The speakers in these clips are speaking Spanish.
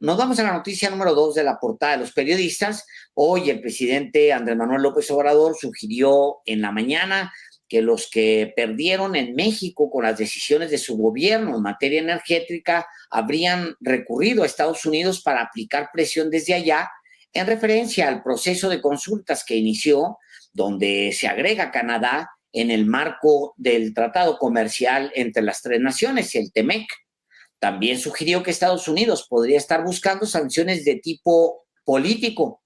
nos vamos a la noticia número 2 de la portada de los periodistas. Hoy el presidente Andrés Manuel López Obrador sugirió en la mañana que los que perdieron en México con las decisiones de su gobierno en materia energética habrían recurrido a Estados Unidos para aplicar presión desde allá, en referencia al proceso de consultas que inició, donde se agrega Canadá en el marco del tratado comercial entre las tres naciones, el TEMEC. También sugirió que Estados Unidos podría estar buscando sanciones de tipo político,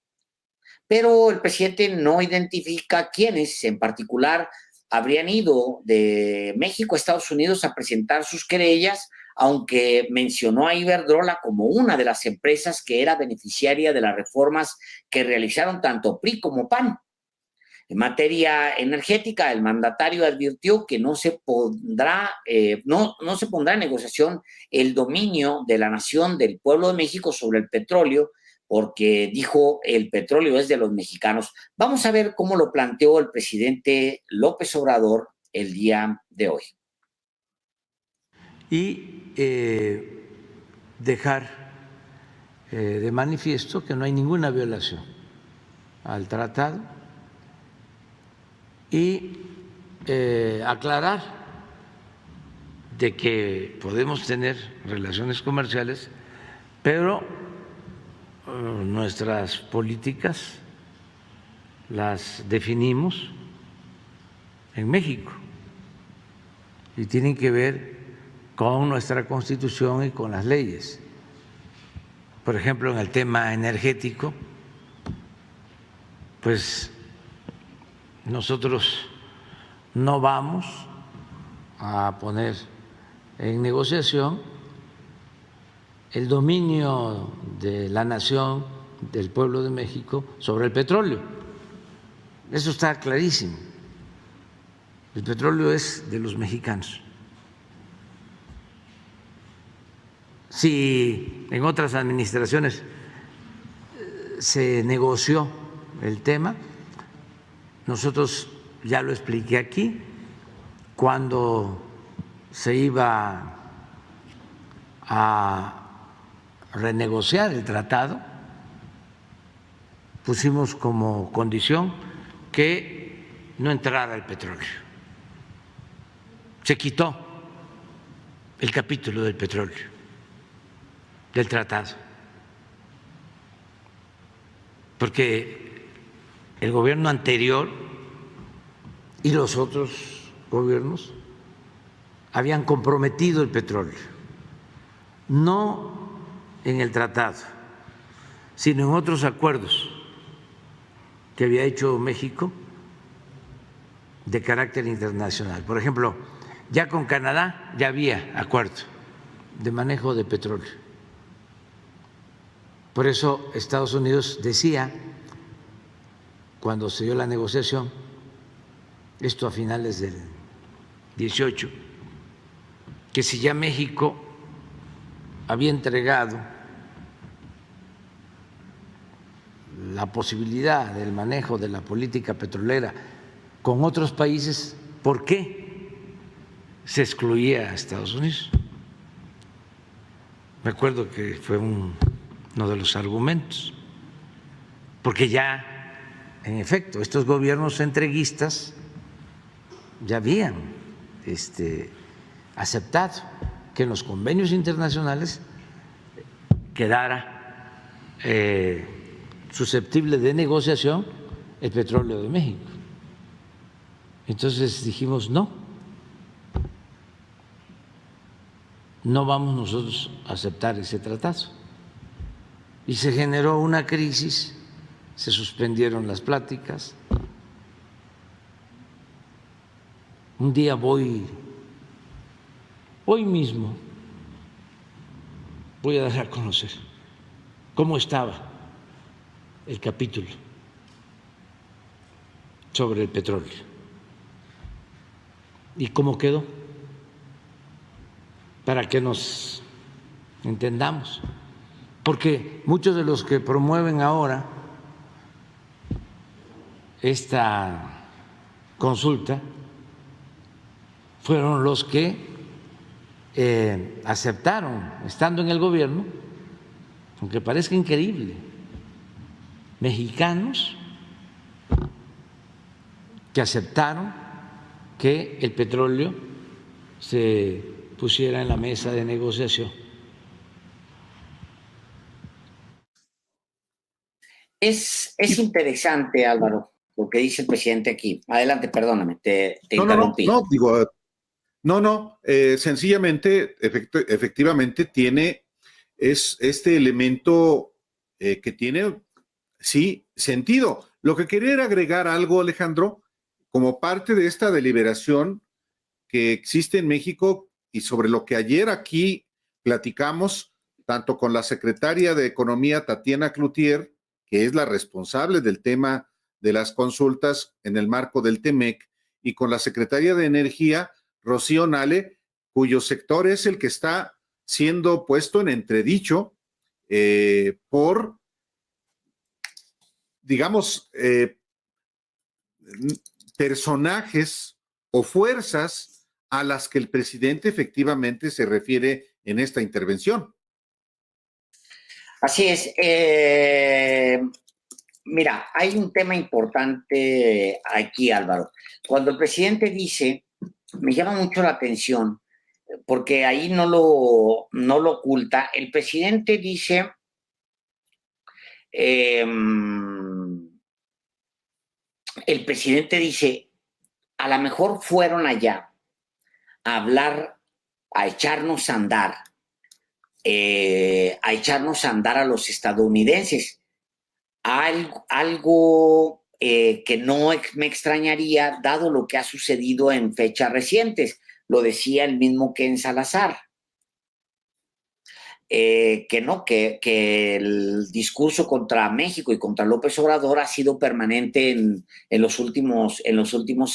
pero el presidente no identifica quiénes en particular habrían ido de México a Estados Unidos a presentar sus querellas, aunque mencionó a Iberdrola como una de las empresas que era beneficiaria de las reformas que realizaron tanto PRI como PAN. En materia energética, el mandatario advirtió que no se pondrá en negociación el dominio de la nación del pueblo de México sobre el petróleo, porque dijo el petróleo es de los mexicanos. Vamos a ver cómo lo planteó el presidente López Obrador el día de hoy. Y dejar de manifiesto que no hay ninguna violación al tratado y aclarar de que podemos tener relaciones comerciales, pero nuestras políticas las definimos en México y tienen que ver con nuestra Constitución y con las leyes. Por ejemplo, en el tema energético, pues nosotros no vamos a poner en negociación el dominio de la nación, del pueblo de México, sobre el petróleo. Eso está clarísimo. El petróleo es de los mexicanos. Si en otras administraciones se negoció el tema, nosotros ya lo expliqué aquí, cuando se iba a renegociar el tratado, pusimos como condición que no entrara el petróleo. Se quitó el capítulo del petróleo del tratado, porque el gobierno anterior y los otros gobiernos habían comprometido el petróleo, no en el tratado, sino en otros acuerdos que había hecho México de carácter internacional. Por ejemplo, ya con Canadá ya había acuerdo de manejo de petróleo. Por eso Estados Unidos decía, cuando se dio la negociación, esto a finales del 18, que si ya México había entregado la posibilidad del manejo de la política petrolera con otros países, ¿por qué se excluía a Estados Unidos? Me acuerdo que fue uno de los argumentos, porque ya, en efecto, estos gobiernos entreguistas ya habían aceptado que en los convenios internacionales quedara susceptible de negociación el petróleo de México. Entonces dijimos no vamos nosotros a aceptar ese tratado. Y se generó una crisis, se suspendieron las pláticas. Un día hoy mismo voy a dar a conocer cómo estaba el capítulo sobre el petróleo y cómo quedó, para que nos entendamos, porque muchos de los que promueven ahora esta consulta fueron los que aceptaron, estando en el gobierno, aunque parezca increíble, mexicanos que aceptaron que el petróleo se pusiera en la mesa de negociación. Es interesante, Álvaro, lo que dice el presidente aquí. Adelante, perdóname, te interrumpí. Sencillamente, efectivamente es este elemento que tiene, sí, sentido. Lo que quería era agregar algo, Alejandro, como parte de esta deliberación que existe en México y sobre lo que ayer aquí platicamos, tanto con la secretaria de Economía, Tatiana Cloutier, que es la responsable del tema de las consultas en el marco del TEMEC, y con la secretaria de Energía, Rocío Nale, cuyo sector es el que está siendo puesto en entredicho por, digamos, personajes o fuerzas a las que el presidente efectivamente se refiere en esta intervención. Así es. Mira, hay un tema importante aquí, Álvaro. Cuando el presidente dice, me llama mucho la atención, porque ahí no lo oculta, el presidente dice, a lo mejor fueron allá a hablar, a echarnos a andar a los estadounidenses. Algo que no me extrañaría, dado lo que ha sucedido en fechas recientes. Lo decía el mismo Ken Salazar. Que el discurso contra México y contra López Obrador ha sido permanente en los últimos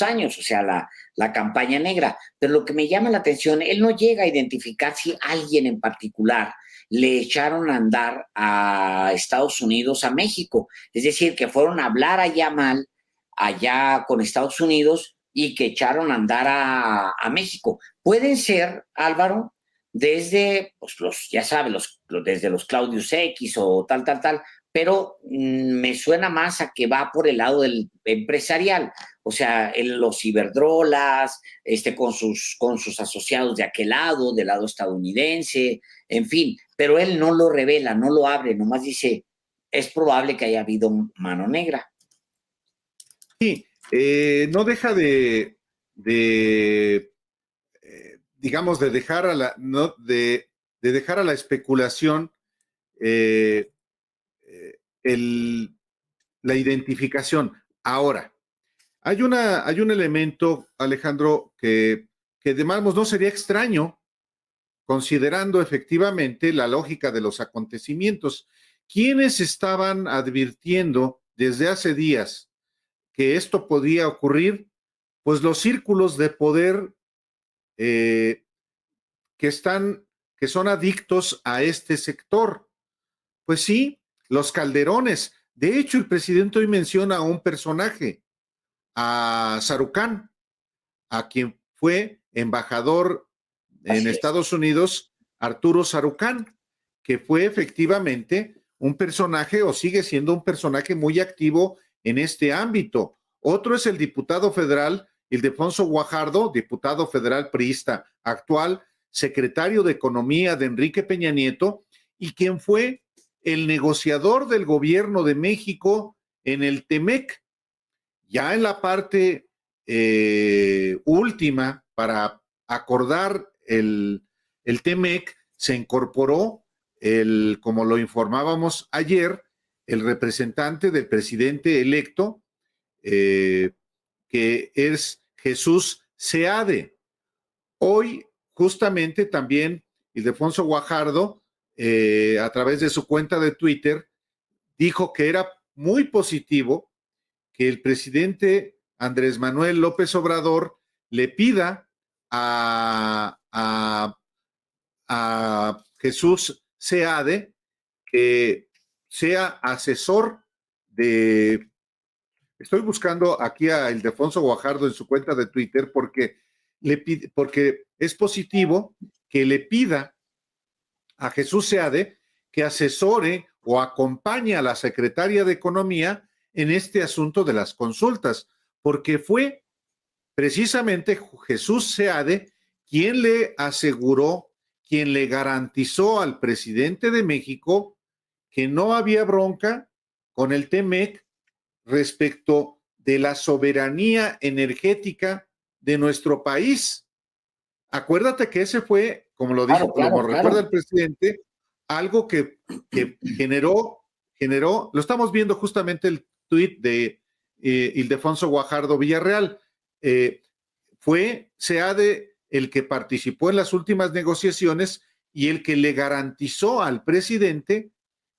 años, o sea, la campaña negra. Pero lo que me llama la atención, él no llega a identificar si alguien en particular le echaron a andar a Estados Unidos, a México. Es decir, que fueron a hablar allá mal, allá con Estados Unidos, y que echaron a andar a México. Pueden ser, Álvaro, desde, pues, ya sabes, desde los Claudius X o tal, pero me suena más a que va por el lado del empresarial, o sea, los Iberdrolas, con sus asociados de aquel lado, del lado estadounidense, en fin, pero él no lo revela, no lo abre, nomás dice, es probable que haya habido mano negra. Sí, no deja digamos, de dejar a la especulación la identificación. Ahora, hay un elemento, Alejandro, que digamos no sería extraño, considerando efectivamente la lógica de los acontecimientos. ¿Quiénes estaban advirtiendo desde hace días que esto podía ocurrir? Pues los círculos de poder que son adictos a este sector. Pues sí, los Calderones. De hecho, el presidente hoy menciona a un personaje, a Sarucán, a quien fue embajador en Estados Unidos, Arturo Sarucán, que fue efectivamente un personaje o sigue siendo un personaje muy activo en este ámbito. Otro es el diputado federal Ildefonso Guajardo, diputado federal priista actual, secretario de Economía de Enrique Peña Nieto, y quien fue el negociador del gobierno de México en el TEMEC. Ya en la parte última, para acordar el TEMEC, se incorporó, como lo informábamos ayer, el representante del presidente electo, que es Jesús Seade. Hoy, justamente, también Ildefonso Guajardo, a través de su cuenta de Twitter, dijo que era muy positivo que el presidente Andrés Manuel López Obrador le pida a Jesús Seade que sea asesor de... Estoy buscando aquí a Ildefonso Guajardo en su cuenta de Twitter porque es positivo que le pida a Jesús Seade que asesore o acompañe a la secretaria de Economía en este asunto de las consultas, porque fue precisamente Jesús Seade quien le aseguró, quien le garantizó al presidente de México que no había bronca con el TEMEC respecto de la soberanía energética de nuestro país. Acuérdate que ese fue, como lo dijo, como recuerda el presidente, algo que generó, lo estamos viendo justamente el tuit de Ildefonso Guajardo Villarreal, fue SEADE el que participó en las últimas negociaciones y el que le garantizó al presidente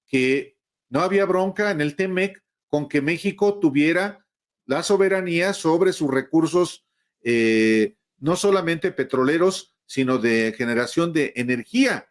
que no había bronca en el TEMEC con que México tuviera la soberanía sobre sus recursos, no solamente petroleros, sino de generación de energía.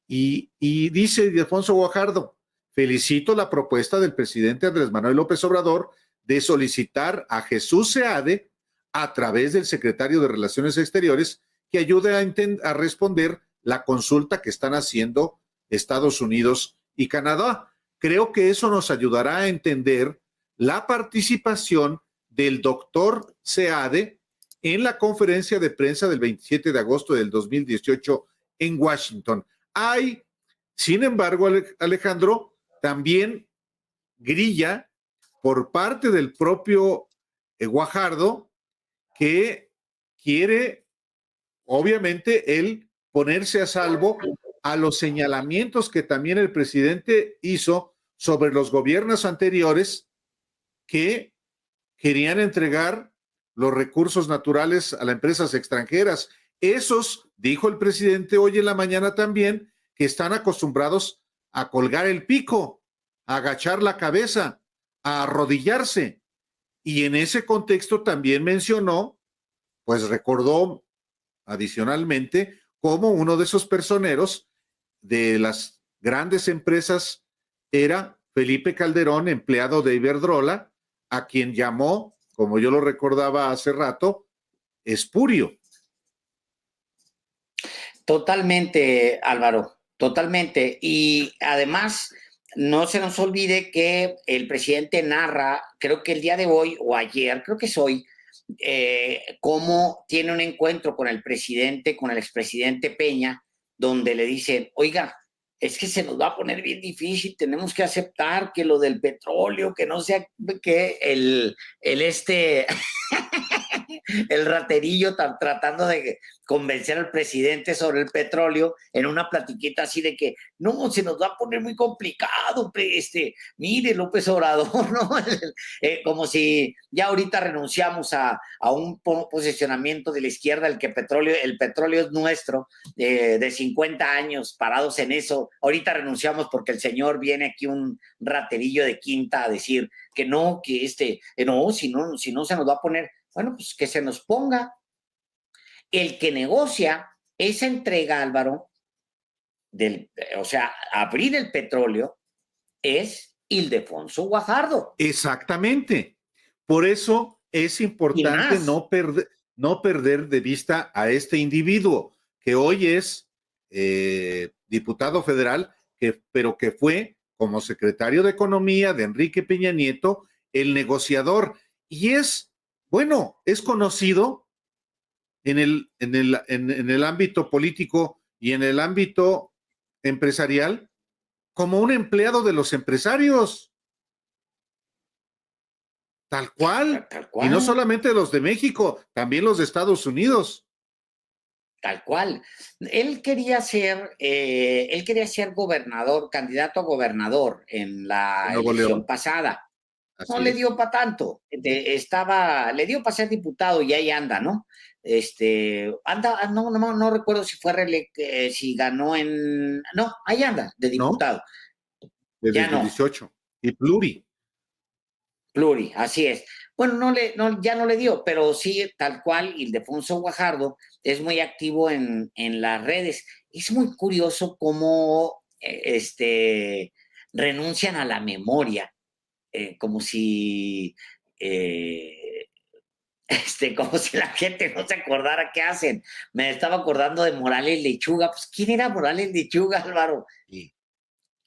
Y dice Ildefonso Guajardo, felicito la propuesta del presidente Andrés Manuel López Obrador de solicitar a Jesús Seade, a través del secretario de Relaciones Exteriores, que ayude a responder la consulta que están haciendo Estados Unidos y Canadá. Creo que eso nos ayudará a entender la participación del doctor Seade en la conferencia de prensa del 27 de agosto del 2018 en Washington. Hay, sin embargo, Alejandro, también grilla por parte del propio Guajardo, que quiere, obviamente, él ponerse a salvo a los señalamientos que también el presidente hizo sobre los gobiernos anteriores que querían entregar los recursos naturales a las empresas extranjeras. Esos, dijo el presidente hoy en la mañana también, que están acostumbrados a colgar el pico, a agachar la cabeza, a arrodillarse. Y en ese contexto también mencionó, pues recordó adicionalmente, cómo uno de esos personeros de las grandes empresas era Felipe Calderón, empleado de Iberdrola, a quien llamó, como yo lo recordaba hace rato, espurio. Totalmente, Álvaro, totalmente. Y además, no se nos olvide que el presidente narra, creo que el día de hoy o ayer, creo que es hoy, cómo tiene un encuentro con el presidente, con el expresidente Peña, donde le dicen, oiga, es que se nos va a poner bien difícil, tenemos que aceptar que lo del petróleo, que no sea que el raterillo tratando de convencer al presidente sobre el petróleo en una platiquita así de que no, se nos va a poner muy complicado, mire López Obrador, ¿no? Como si ya ahorita renunciamos a un posicionamiento de la izquierda, el petróleo es nuestro, de 50 años parados en eso, ahorita renunciamos porque el señor viene aquí un raterillo de quinta a decir que no, que no, si no se nos va a poner. Bueno, pues que se nos ponga. El que negocia esa entrega, Álvaro, o sea, abrir el petróleo, es Ildefonso Guajardo. Exactamente. Por eso es importante no perder de vista a este individuo, que hoy es diputado federal, pero que fue, como secretario de Economía de Enrique Peña Nieto, el negociador. Y bueno, es conocido en el ámbito político y en el ámbito empresarial como un empleado de los empresarios. Tal cual. Y no solamente los de México, también los de Estados Unidos. Tal cual. Él quería ser gobernador, candidato a gobernador en la elección pasada. No le dio para tanto, le dio para ser diputado y ahí anda, ¿no? No recuerdo si si ganó no, ahí anda, de diputado. ¿No? Desde el 18. Y pluri, así es. Bueno, ya no le dio, pero sí, tal cual, Ildefonso Guajardo es muy activo en las redes. Es muy curioso cómo renuncian a la memoria. Como si como si la gente no se acordara qué hacen. Me estaba acordando de Morales Lechuga. Pues, ¿quién era Morales Lechuga, Álvaro?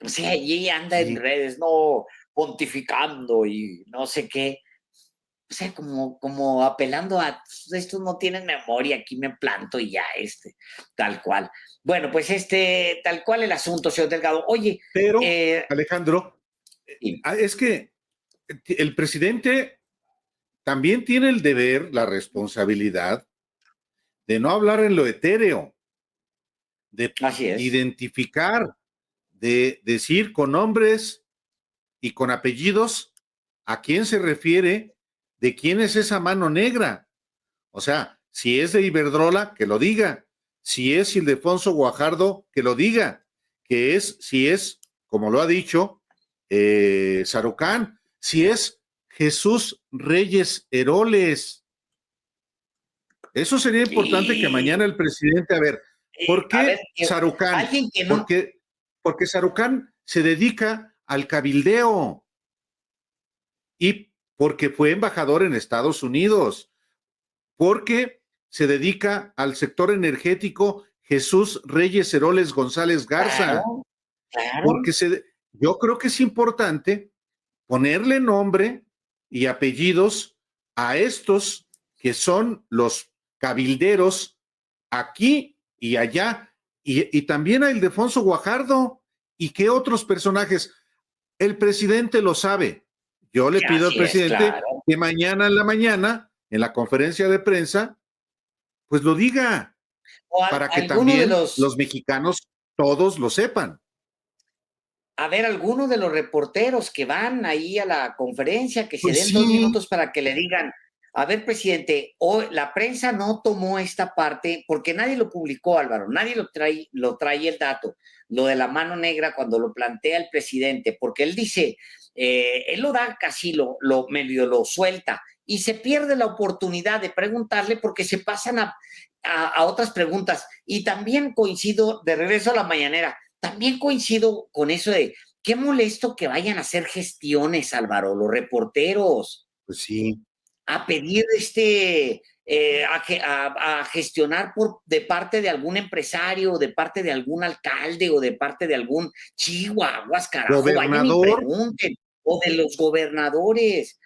O sea, y anda en Sí, redes, no, pontificando y no sé qué. O sea, como apelando a estos no tienen memoria, aquí me planto y ya, tal cual. Bueno, pues tal cual el asunto, señor Delgado. Oye, pero eh, Alejandro, sí, es que el presidente también tiene el deber, la responsabilidad de no hablar en lo etéreo, de así es. identificar, de decir con nombres y con apellidos a quién se refiere, de quién es esa mano negra. O sea, si es de Iberdrola, que lo diga. Si es Ildefonso Guajardo, que lo diga. Si es, como lo ha dicho, Sarucán. Si es Jesús Reyes Heroles. Eso sería importante que Y, mañana el presidente, a ver, ¿por a ver, qué Sarucán? alguien que no, Porque Sarucán se dedica al cabildeo y porque fue embajador en Estados Unidos, porque se dedica al sector energético Jesús Reyes Heroles González Garza, claro, claro, porque yo creo que es importante ponerle nombre y apellidos a estos que son los cabilderos aquí y allá, y también a Ildefonso Guajardo, y qué otros personajes. El presidente lo sabe. Yo le pido al así es, presidente claro. que mañana en la mañana, en la conferencia de prensa, pues lo diga, O para que alguno de también los, los mexicanos todos lo sepan. a ver, alguno de los reporteros que van ahí a la conferencia, que se Pues den 2 minutos sí, para que le digan, a ver, presidente, hoy la prensa no tomó esta parte porque nadie lo publicó, Álvaro, nadie lo trae el dato, lo de la mano negra cuando lo plantea el presidente, porque él dice, él lo da casi, medio lo suelta y se pierde la oportunidad de preguntarle porque se pasan a otras preguntas. Y también coincido, de regreso a la mañanera, también coincido con eso de qué molesto que vayan a hacer gestiones, Álvaro, los reporteros, pues sí. a pedir a gestionar de parte de algún empresario, de parte de algún alcalde o de parte de algún chihuahuas, carajo, vayan y Gobernador, pregunten, o de los gobernadores.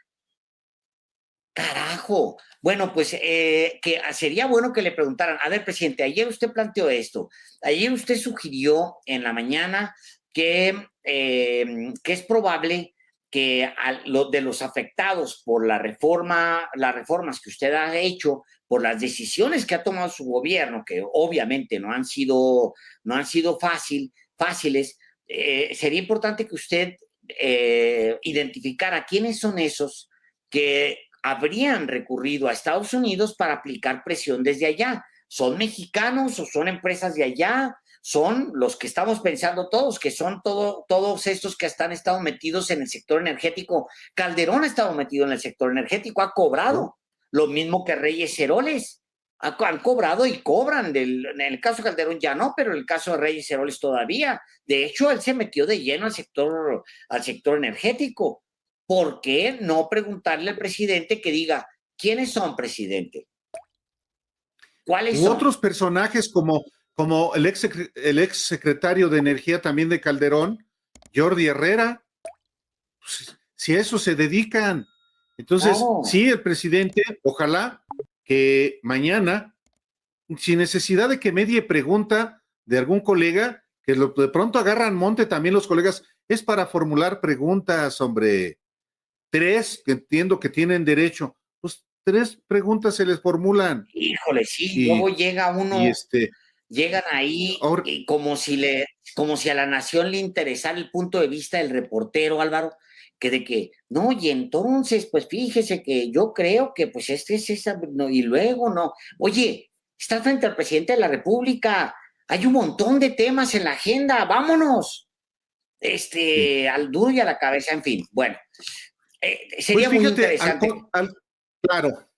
Carajo. Bueno, pues que sería bueno que le preguntaran, a ver, presidente, ayer usted planteó esto, ayer usted sugirió en la mañana que es probable que de los afectados por la reforma, las reformas que usted ha hecho, por las decisiones que ha tomado su gobierno, que obviamente no han sido fáciles, sería importante que usted identificara quiénes son esos que habrían recurrido a Estados Unidos para aplicar presión desde allá. ¿Son mexicanos o son empresas de allá? Son los que estamos pensando todos, que son todos estos que han estado metidos en el sector energético. Calderón ha estado metido en el sector energético, ha ¿no? cobrado. Lo mismo que Reyes Heroles. Han cobrado y cobran. En el caso de Calderón ya no, pero en el caso de Reyes Heroles todavía. De hecho, él se metió de lleno al sector energético. ¿Por qué no preguntarle al presidente que diga quiénes son, presidente? ¿Cuáles U son? otros personajes como el ex secretario de Energía también de Calderón, Jordi Herrera, pues, si a eso se dedican. Entonces, Claro. sí, el presidente, ojalá que mañana, sin necesidad de que medie pregunta de algún colega, que de pronto agarran monte también los colegas, es para formular preguntas, hombre. Tres, que entiendo que tienen derecho, pues tres preguntas se les formulan. Híjole, sí, Y, luego llega y uno, llegan ahí ahora, y como si a la nación le interesara el punto de vista del reportero, Álvaro, no, y entonces, pues fíjese que yo creo que pues es esa, no, y luego no. Oye, está frente al presidente de la República, hay un montón de temas en la agenda, vámonos, sí. al duro y a la cabeza, en fin. Bueno, Pues sería muy fíjate, interesante. claro,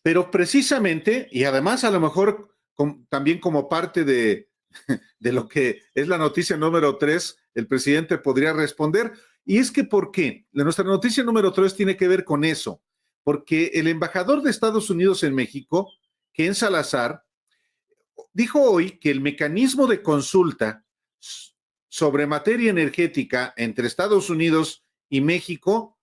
pero precisamente, y además a lo mejor también como parte de lo que es la noticia número 3, el presidente podría responder. Y es que, ¿por qué? Nuestra noticia número 3 tiene que ver con eso, porque el embajador de Estados Unidos en México, Ken Salazar, dijo hoy que el mecanismo de consulta sobre materia energética entre Estados Unidos y México,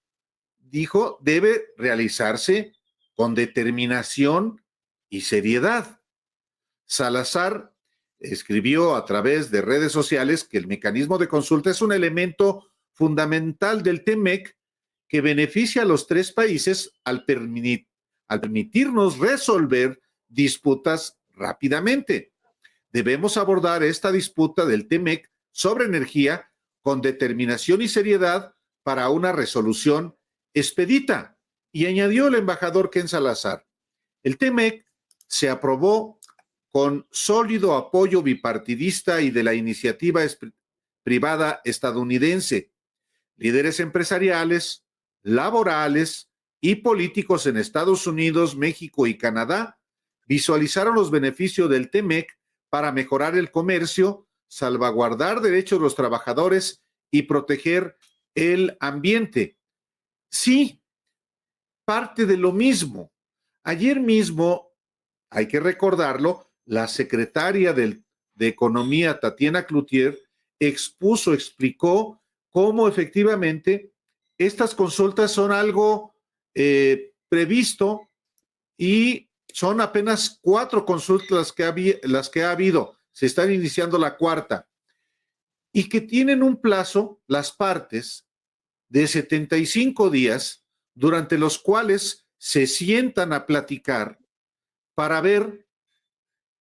dijo, debe realizarse con determinación y seriedad. Salazar escribió a través de redes sociales que el mecanismo de consulta es un elemento fundamental del TEMEC que beneficia a los tres países al permitirnos resolver disputas rápidamente. Debemos abordar esta disputa del TEMEC sobre energía con determinación y seriedad para una resolución expedita. Y añadió el embajador Ken Salazar, el TEMEC se aprobó con sólido apoyo bipartidista y de la iniciativa privada estadounidense. Líderes empresariales, laborales y políticos en Estados Unidos, México y Canadá visualizaron los beneficios del TEMEC para mejorar el comercio, salvaguardar derechos de los trabajadores y proteger el ambiente. Sí, parte de lo mismo. Ayer mismo, hay que recordarlo, la secretaria de Economía, Tatiana Cloutier, explicó cómo efectivamente estas consultas son algo previsto y son apenas 4 consultas las que ha habido. Se están iniciando la 4ª. Y que tienen un plazo, las partes, de 75 días, durante los cuales se sientan a platicar para ver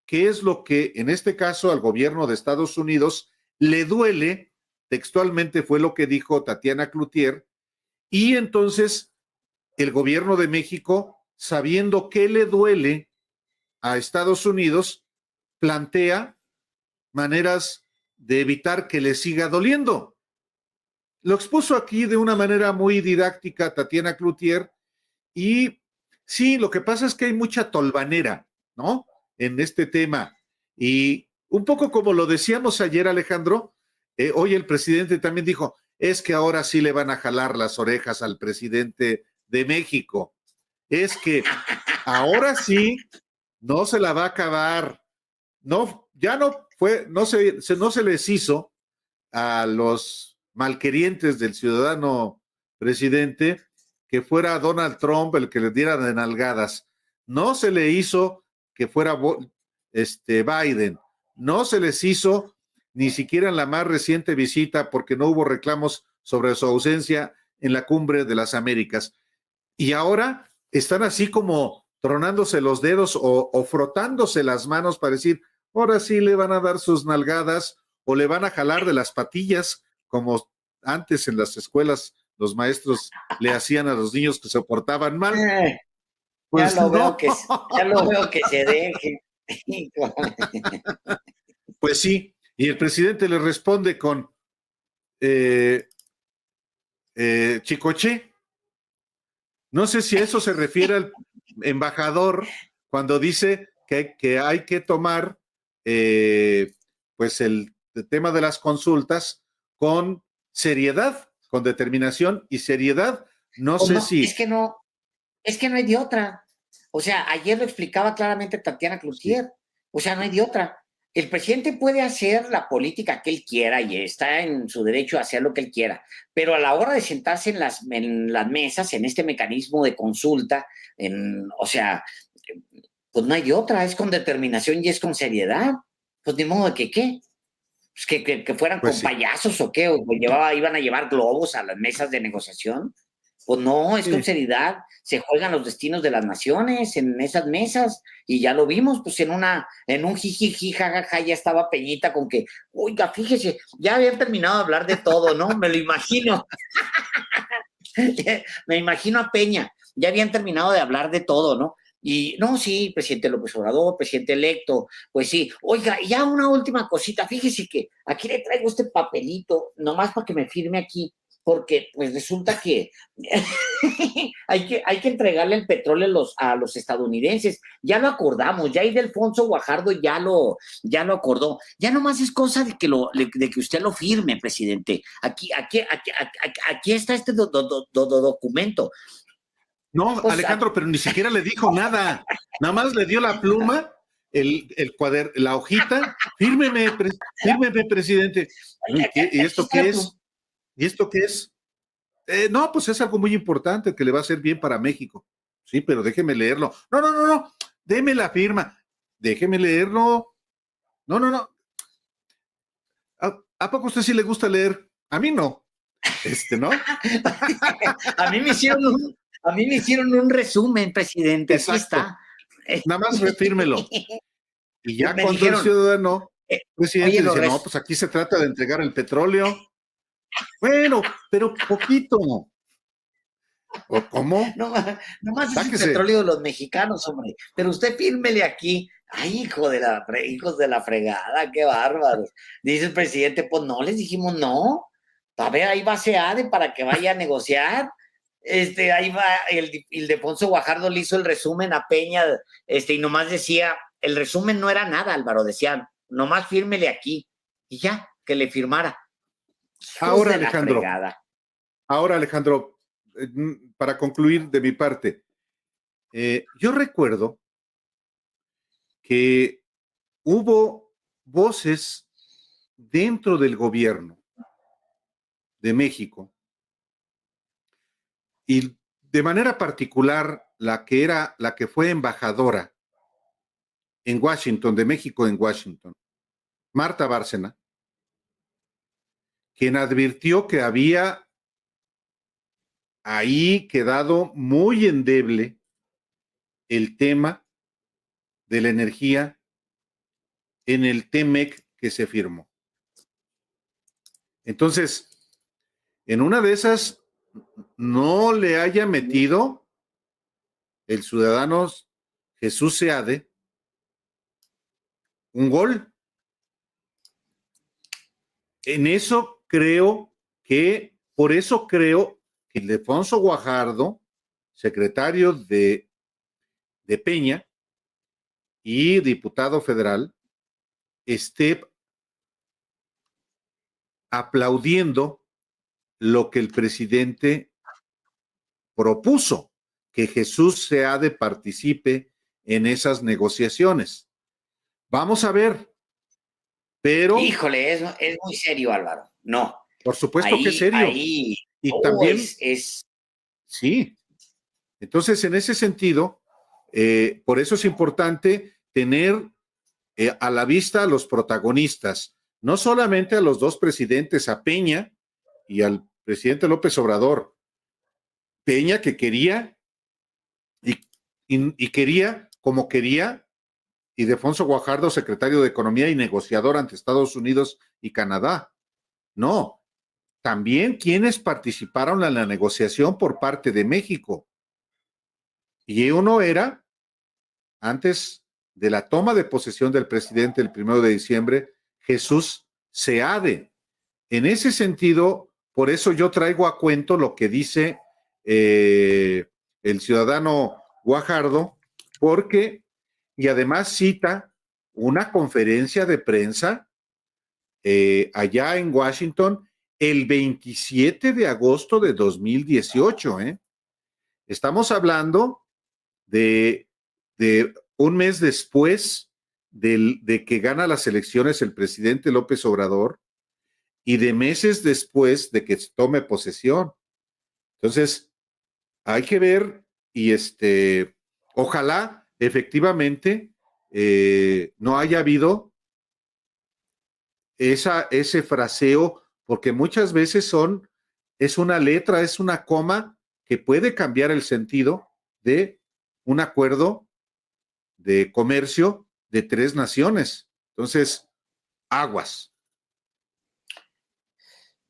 qué es lo que, en este caso, al gobierno de Estados Unidos le duele, textualmente fue lo que dijo Tatiana Cloutier, y entonces el gobierno de México, sabiendo qué le duele a Estados Unidos, plantea maneras de evitar que le siga doliendo. Lo expuso aquí de una manera muy didáctica Tatiana Cloutier, y sí, lo que pasa es que hay mucha tolvanera, ¿no?, en este tema. Y un poco como lo decíamos ayer, Alejandro, hoy el presidente también dijo, es que ahora sí le van a jalar las orejas al presidente de México. Es que ahora sí no se la va a acabar. No, ya no fue, no se les hizo a los malquerientes del ciudadano presidente que fuera Donald Trump el que les diera de nalgadas. No se le hizo que fuera Biden. No se les hizo ni siquiera en la más reciente visita porque no hubo reclamos sobre su ausencia en la Cumbre de las Américas. Y ahora están así como tronándose los dedos o frotándose las manos para decir, ahora sí le van a dar sus nalgadas o le van a jalar de las patillas, como antes en las escuelas los maestros le hacían a los niños que se portaban mal. Pues ya lo veo que se deje. Pues sí, y el presidente le responde con Chicoche. No sé si a eso se refiere al embajador cuando dice que hay que tomar pues el tema de las consultas con seriedad, con determinación y seriedad. No sé si... Es que no hay de otra. O sea, ayer lo explicaba claramente Tatiana Cloutier. Sí. O sea, no hay de otra. El presidente puede hacer la política que él quiera y está en su derecho a hacer lo que él quiera, pero a la hora de sentarse en las mesas, en este mecanismo de consulta, o sea, pues no hay de otra, es con determinación y es con seriedad. Pues ni modo de que qué. Pues que fueran pues con sí. Payasos o qué, o iban a llevar globos a las mesas de negociación. Pues no, es con seriedad, se juegan los destinos de las naciones en esas mesas, y ya lo vimos, pues en un jijiji, jajaja, ya estaba Peñita con que, oiga, fíjese, ya habían terminado de hablar de todo, ¿no? Me lo imagino. Me imagino a Peña, ya habían terminado de hablar de todo, ¿no? Y no, sí, presidente López Obrador, presidente electo, pues sí. Oiga, ya una última cosita, fíjese que aquí le traigo este papelito, nomás para que me firme aquí, porque pues resulta que hay que entregarle el petróleo a los estadounidenses. Ya lo acordamos, ya Ildefonso Guajardo ya lo acordó. Ya nomás es cosa de que usted lo firme, presidente. Aquí está este documento. No, pues, Alejandro, pero ni siquiera le dijo nada. Nada más le dio la pluma la hojita, fírmeme, presidente. ¿Y esto qué es? ¿Y esto qué es? No, pues es algo muy importante que le va a hacer bien para México. Sí, pero déjeme leerlo. No, deme la firma. Déjeme leerlo. No. ¿A poco a usted sí le gusta leer? A mí no. ¿No? A mí me hicieron un resumen, presidente. Exacto. Aquí está. Nada más refírmelo. Y ya Me cuando dijeron, el ciudadano, presidente, oye, dice, no, pues aquí se trata de entregar el petróleo. Bueno, pero poquito. ¿O cómo? No más es el Sáquese. petróleo de los mexicanos, hombre. Pero usted fírmele aquí. Ay, hijos de la fregada, qué bárbaros. Dice el presidente, pues no, les dijimos no. A ver, ahí va SEADE para que vaya a negociar. Ahí va, el Ildefonso Guajardo le hizo el resumen a Peña, y nomás decía, el resumen no era nada, Álvaro, decía, nomás fírmele aquí. Y ya, que le firmara. Ahora, Alejandro, para concluir de mi parte, yo recuerdo que hubo voces dentro del gobierno de México y de manera particular la que fue embajadora en Washington, de México en Washington, Marta Bárcena, quien advirtió que había ahí quedado muy endeble el tema de la energía en el TEMEC que se firmó. Entonces, en una de esas no le haya metido el ciudadano Jesús Seade un gol. Por eso creo que Ildefonso Guajardo, secretario de Peña y diputado federal, esté aplaudiendo lo que el presidente propuso, que Jesús Seade participe en esas negociaciones. Vamos a ver, pero... Híjole, es muy serio, Álvaro. No. Por supuesto que es serio. Y también... Sí. Entonces, en ese sentido, por eso es importante tener a la vista a los protagonistas, no solamente a los dos presidentes, a Peña y al presidente López Obrador. Peña que quería y quería como quería, y Ildefonso Guajardo, secretario de Economía y negociador ante Estados Unidos y Canadá. No, también quienes participaron en la negociación por parte de México. Y uno era, antes de la toma de posesión del presidente el 1 de diciembre, Jesús Seade. En ese sentido, por eso yo traigo a cuento lo que dice el ciudadano Guajardo, y además cita una conferencia de prensa allá en Washington el 27 de agosto de 2018. Estamos hablando de un mes después de que gana las elecciones el presidente López Obrador y de meses después de que tome posesión. Entonces, hay que ver y ojalá efectivamente no haya habido ese fraseo, porque muchas veces es una letra, es una coma que puede cambiar el sentido de un acuerdo de comercio de 3 naciones. Entonces, aguas.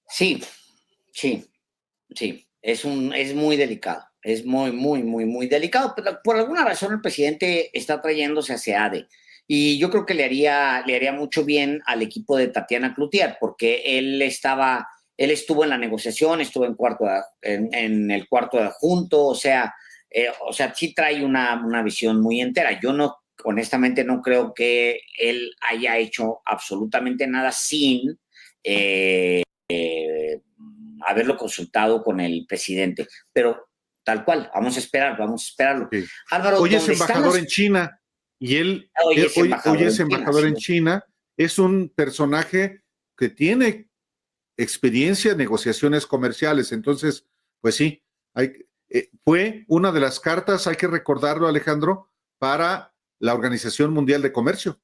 Sí. Es muy delicado. Es muy delicado. Pero por alguna razón el presidente está trayéndose a SEADE. Y yo creo que le haría mucho bien al equipo de Tatiana Cloutier, porque él estuvo en la negociación, estuvo en el cuarto de adjunto, o sea, sí trae una visión muy entera. Yo honestamente no creo que él haya hecho absolutamente nada sin haberlo consultado con el presidente, pero tal cual, vamos a esperarlo. Sí. Álvaro, hoy es embajador en China y él Hoy es embajador en sí. China, es un personaje que tiene experiencia en negociaciones comerciales. Entonces, pues sí, fue una de las cartas, hay que recordarlo, Alejandro, para la Organización Mundial de Comercio.